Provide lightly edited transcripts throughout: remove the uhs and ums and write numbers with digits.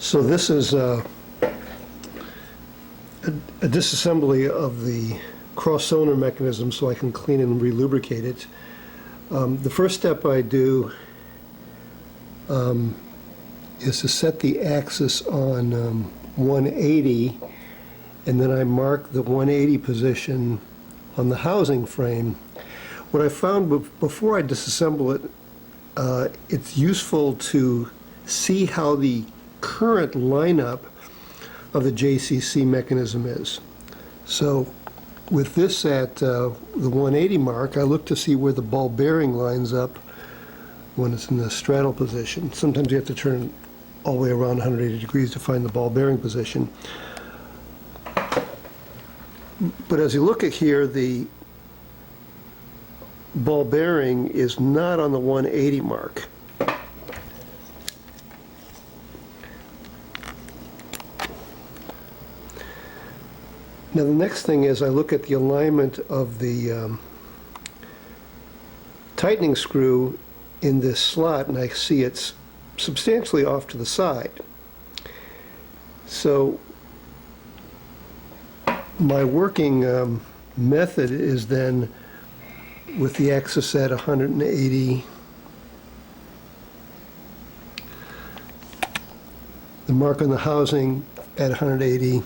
So this is a disassembly of the cross-cylinder mechanism so I can clean and re-lubricate it. The first step I do is to set the axis on 180, and then I mark the 180 position on the housing frame. What I found before I disassemble it, it's useful to see how the current lineup of the JCC mechanism is. So with this at the 180 mark, I look to see where the ball bearing lines up when it's in the straddle position. Sometimes you have to turn all the way around 180 degrees to find the ball bearing position. But as you look at here, the ball bearing is not on the 180 mark. Now the next thing is I look at the alignment of the tightening screw in this slot, and I see it's substantially off to the side. So my working method is then, with the axis at 180, the mark on the housing at 180,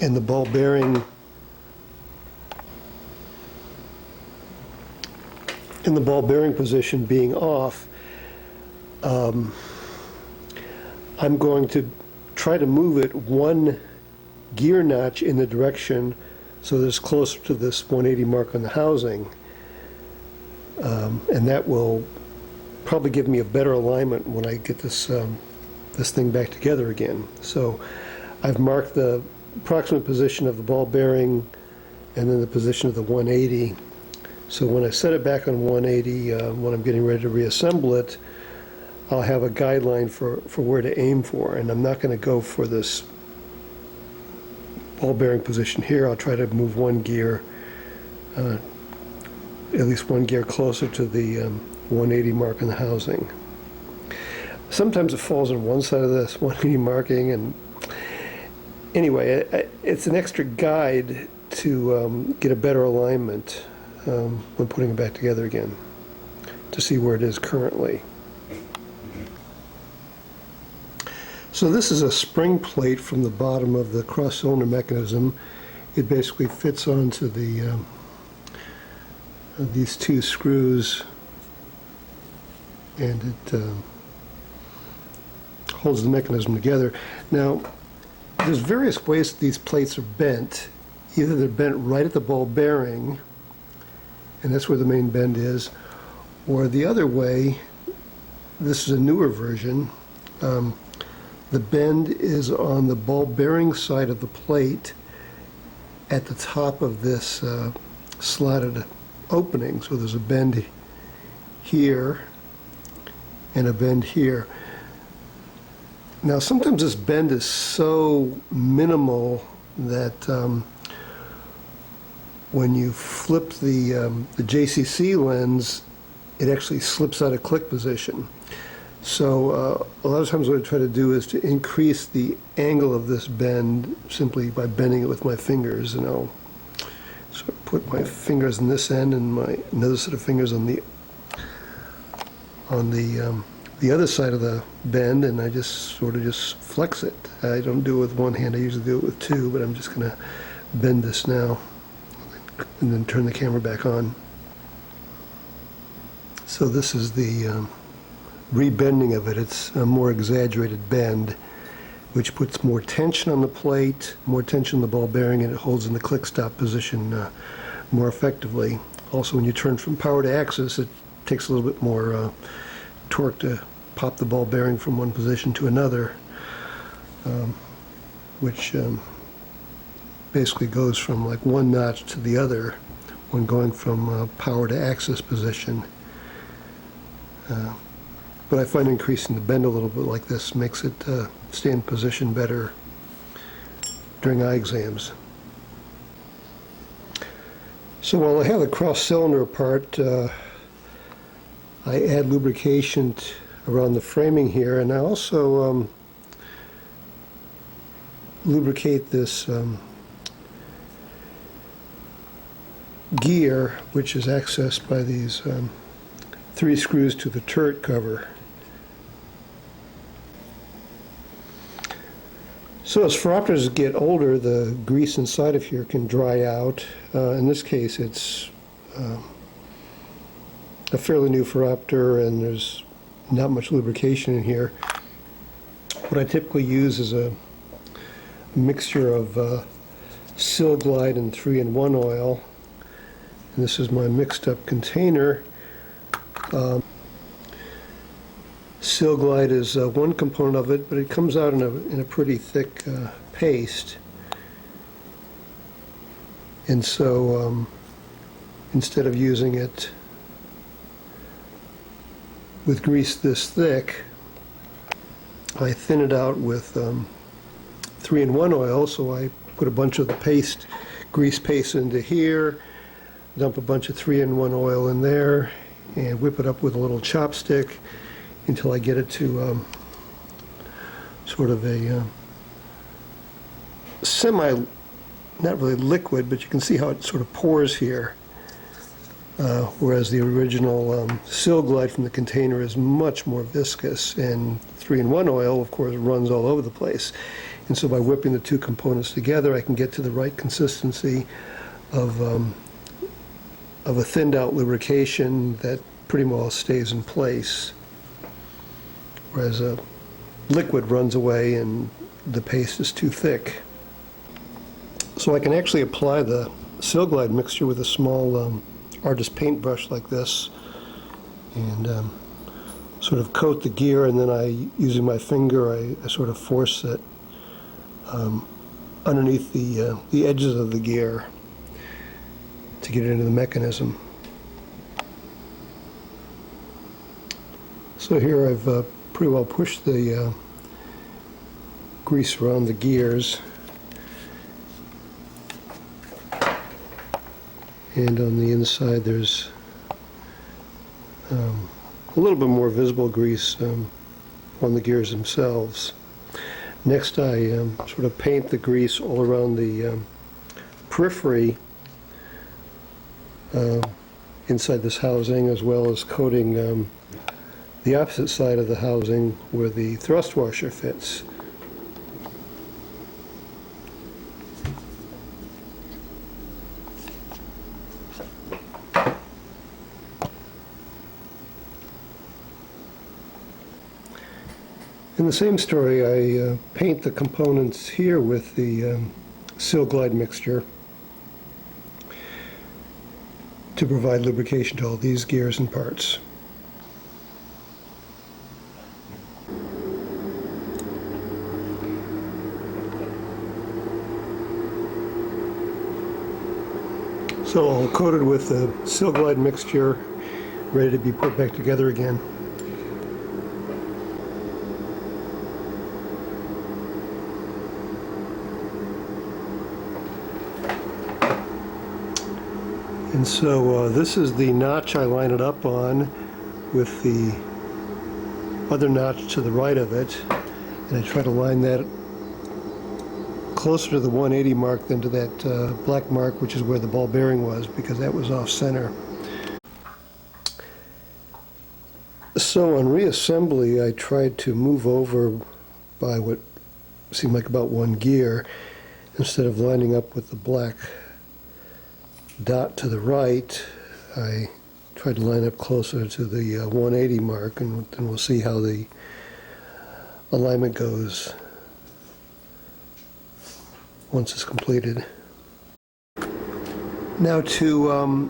and the ball bearing in the ball bearing position being off, I'm going to try to move it one gear notch in the direction so that it's closer to this 180 mark on the housing, and that will probably give me a better alignment when I get this this thing back together again. So I've marked the approximate position of the ball bearing and then the position of the 180. So when I set it back on 180, when I'm getting ready to reassemble it, I'll have a guideline for where to aim for, and I'm not going to go for this ball bearing position here. I'll try to move one gear, at least one gear closer to the 180 mark in the housing. Sometimes it falls on one side of this 180 marking, and anyway, it's an extra guide to get a better alignment when putting it back together again, to see where it is currently. So this is a spring plate from the bottom of the cross-cylinder mechanism. It basically fits onto the these two screws, and it holds the mechanism together. Now, there's various ways that these plates are bent. Either they're bent right at the ball bearing, and that's where the main bend is, or the other way, this is a newer version, the bend is on the ball bearing side of the plate at the top of this slotted opening. So there's a bend here and a bend here. Now sometimes this bend is so minimal that when you flip the JCC lens, it actually slips out of click position. So a lot of times what I try to do is to increase the angle of this bend simply by bending it with my fingers. And I'll sort of put my fingers on this end and another set of fingers on the other side of the bend, and I just sort of just flex it. I don't do it with one hand, I usually do it with two, but I'm just going to bend this now and then turn the camera back on. So this is the rebending of it. It's a more exaggerated bend, which puts more tension on the plate, more tension on the ball bearing, and it holds in the click stop position more effectively. Also, when you turn from power to axis, it takes a little bit more torque to pop the ball bearing from one position to another, which basically goes from like one notch to the other when going from power to axis position. But I find increasing the bend a little bit like this makes it stay in position better during eye exams. So while I have the cross cylinder apart, I add lubrication around the framing here, and I also lubricate this gear, which is accessed by these 3 screws to the turret cover. So as Phoroptors get older, the grease inside of here can dry out. In this case, it's a fairly new Phoroptor, and there's not much lubrication in here. What I typically use is a mixture of Sil Glide and 3-in-1 oil. And this is my mixed up container. Sil Glide is one component of it, but it comes out in a pretty thick paste. And so instead of using it with grease this thick, I thin it out with 3-in-1 oil. So I put a bunch of the grease paste into here, dump a bunch of 3-in-1 oil in there, and whip it up with a little chopstick until I get it to sort of a not really liquid, but you can see how it sort of pours here. Whereas the original Sil Glide from the container is much more viscous, and 3-in-1 oil, of course, runs all over the place. And so by whipping the two components together, I can get to the right consistency of a thinned out lubrication that pretty well stays in place. Whereas a liquid runs away and the paste is too thick. So I can actually apply the Sil Glide mixture with a small artist paintbrush like this, and sort of coat the gear, and then using my finger, I sort of force it underneath the edges of the gear to get it into the mechanism. So here I've pretty well pushed the grease around the gears, and on the inside there's a little bit more visible grease on the gears themselves. Next I sort of paint the grease all around the periphery inside this housing, as well as coating the opposite side of the housing where the thrust washer fits. In the same story, I paint the components here with the Sil Glide mixture to provide lubrication to all these gears and parts. So all coated with the Sil Glide mixture, ready to be put back together again. And so this is the notch I line it up on, with the other notch to the right of it, and I try to line that closer to the 180 mark than to that black mark, which is where the ball bearing was, because that was off center. So on reassembly, I tried to move over by what seemed like about one gear, instead of lining up with the black dot to the right. I tried to line up closer to the 180 mark, and then we'll see how the alignment goes once it's completed. Now to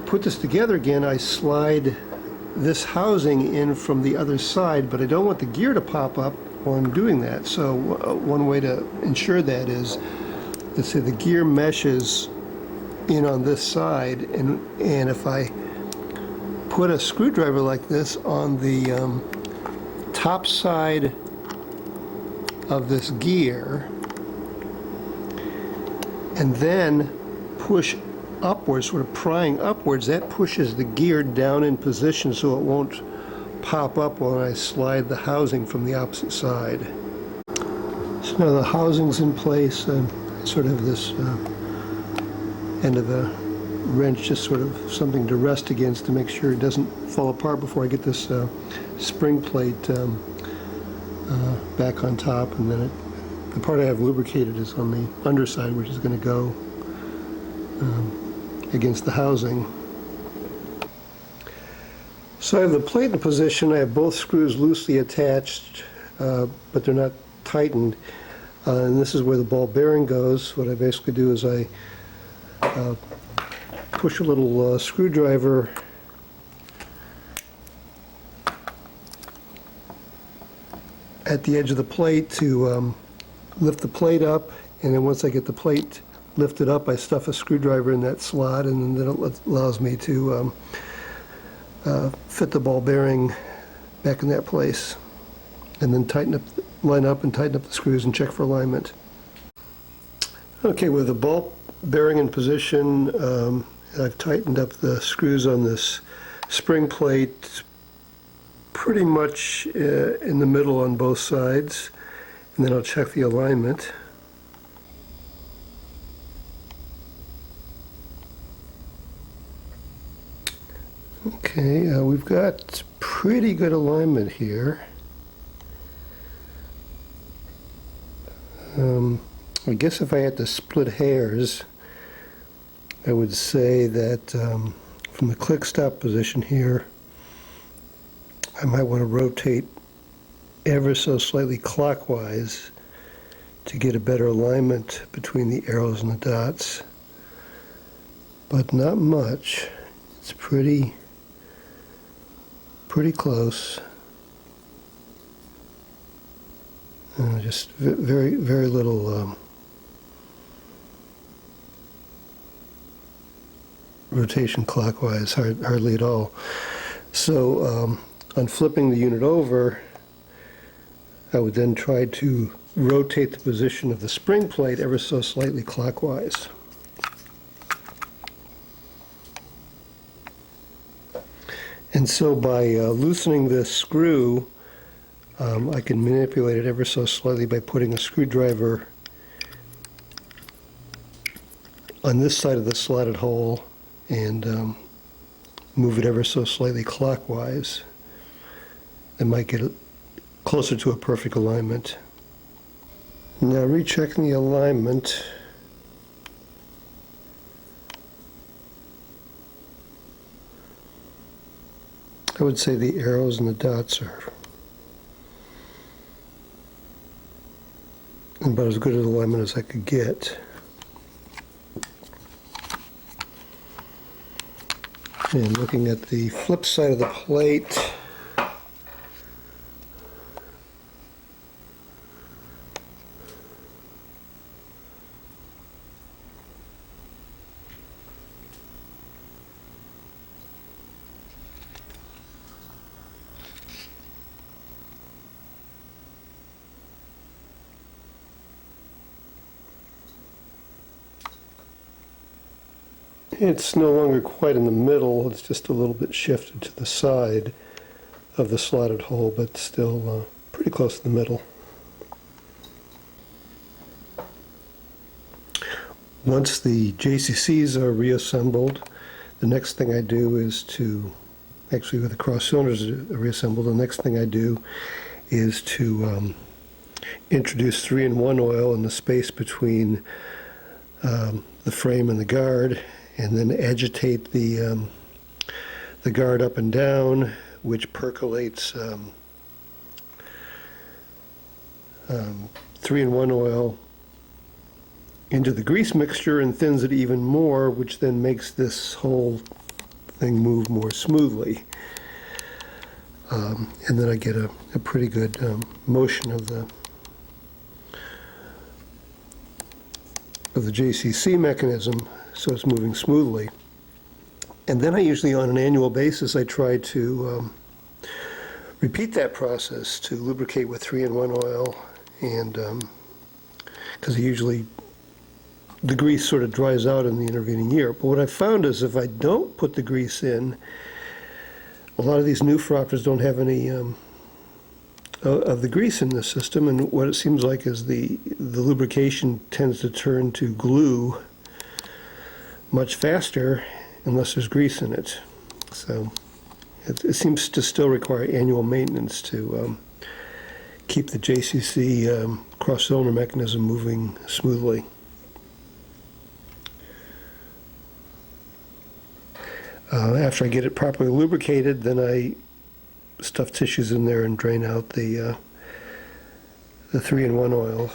put this together again, I slide this housing in from the other side, but I don't want the gear to pop up while I'm doing that. So one way to ensure that is, let's say the gear meshes in on this side, and if I put a screwdriver like this on the top side of this gear and then push upwards, sort of prying upwards, that pushes the gear down in position so it won't pop up when I slide the housing from the opposite side. So now the housing's in place. I sort of have this end of the wrench, just sort of something to rest against to make sure it doesn't fall apart before I get this spring plate back on top. And then the part I have lubricated is on the underside, which is going to go against the housing. So I have the plate in position. I have both screws loosely attached, but they're not tightened. And this is where the ball bearing goes. What I basically do is I push a little screwdriver at the edge of the plate to lift the plate up, and then once I get the plate lifted up, I stuff a screwdriver in that slot, and then it allows me to fit the ball bearing back in that place, and then line up and tighten up the screws and check for alignment. Okay, with the ball bearing in position, I've tightened up the screws on this spring plate pretty much in the middle on both sides, and then I'll check the alignment. Okay, we've got pretty good alignment here. I guess if I had to split hairs, I would say that from the click stop position here, I might want to rotate ever so slightly clockwise to get a better alignment between the arrows and the dots, but not much. It's pretty close. Just very little rotation clockwise, hardly at all. So on flipping the unit over, I would then try to rotate the position of the spring plate ever so slightly clockwise. And so by loosening this screw, I can manipulate it ever so slightly by putting a screwdriver on this side of the slotted hole and move it ever so slightly clockwise. I might get it closer to a perfect alignment. Now rechecking the alignment. I would say the arrows and the dots are about as good an alignment as I could get. And looking at the flip side of the plate, it's no longer quite in the middle, it's just a little bit shifted to the side of the slotted hole, but still pretty close to the middle. Once the JCCs are reassembled, the next thing I do is to, actually with the cross cylinders reassembled, the next thing I do is to introduce 3-in-1 oil in the space between the frame and the guard, and then agitate the guard up and down, which percolates 3-in-1 oil into the grease mixture and thins it even more, which then makes this whole thing move more smoothly. And then I get a pretty good motion of the JCC mechanism, so it's moving smoothly. And then I usually, on an annual basis, I try to repeat that process to lubricate with 3-in-1 oil, and because usually the grease sort of dries out in the intervening year. But what I found is if I don't put the grease in, a lot of these new Phoroptors don't have any of the grease in the system, and what it seems like is the lubrication tends to turn to glue much faster unless there's grease in it. So it seems to still require annual maintenance to keep the JCC cross-cylinder mechanism moving smoothly. After I get it properly lubricated, then I stuff tissues in there and drain out the 3-in-1 oil,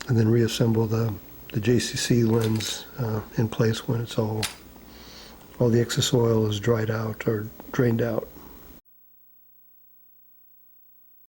and then reassemble the JCC lens in place when it's all the excess oil is dried out or drained out.